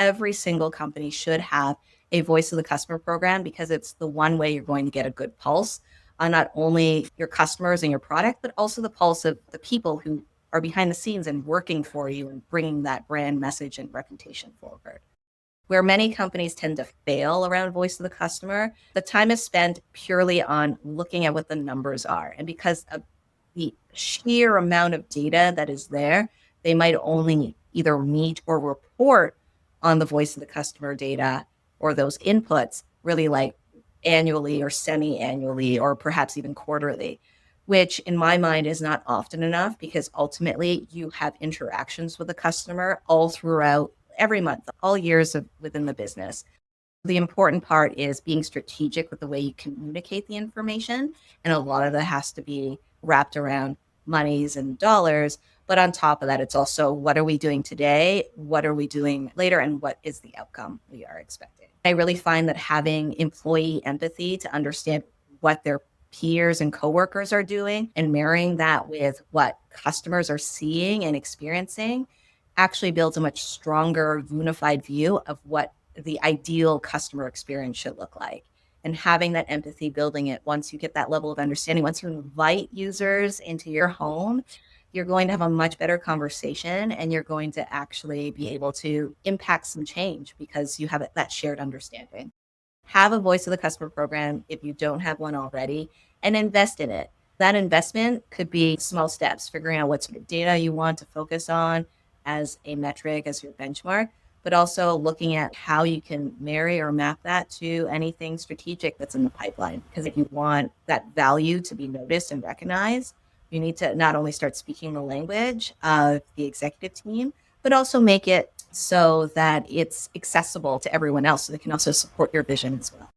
every single company should have a voice of the customer program because it's the one way you're going to get a good pulse on not only your customers and your product, but also the pulse of the people who are behind the scenes and working for you and bringing that brand message and reputation forward. Where many companies tend to fail around voice of the customer, the time is spent purely on looking at what the numbers are. And because of the sheer amount of data that is there, they might only either meet or report on the voice of the customer data or those inputs really like annually or semi-annually or perhaps even quarterly, which in my mind is not often enough because ultimately you have interactions with the customer all throughout every month, all years of within the business. The important part is being strategic with the way you communicate the information. And a lot of that has to be wrapped around monies and dollars. But on top of that, it's also what are we doing today? What are we doing later? And what is the outcome we are expecting? I really find that having employee empathy to understand what their peers and coworkers are doing and marrying that with what customers are seeing and experiencing actually builds a much stronger unified view of what the ideal customer experience should look like. And having that empathy, building it once you get that level of understanding, once you invite users into your home, you're going to have a much better conversation and you're going to actually be able to impact some change because you have that shared understanding. Have a voice of the customer program if you don't have one already and invest in it. That investment could be small steps, figuring out what sort of data you want to focus on as a metric, as your benchmark, but also looking at how you can marry or map that to anything strategic that's in the pipeline. Because if you want that value to be noticed and recognized, you need to not only start speaking the language of the executive team, but also make it so that it's accessible to everyone else so they can also support your vision as well.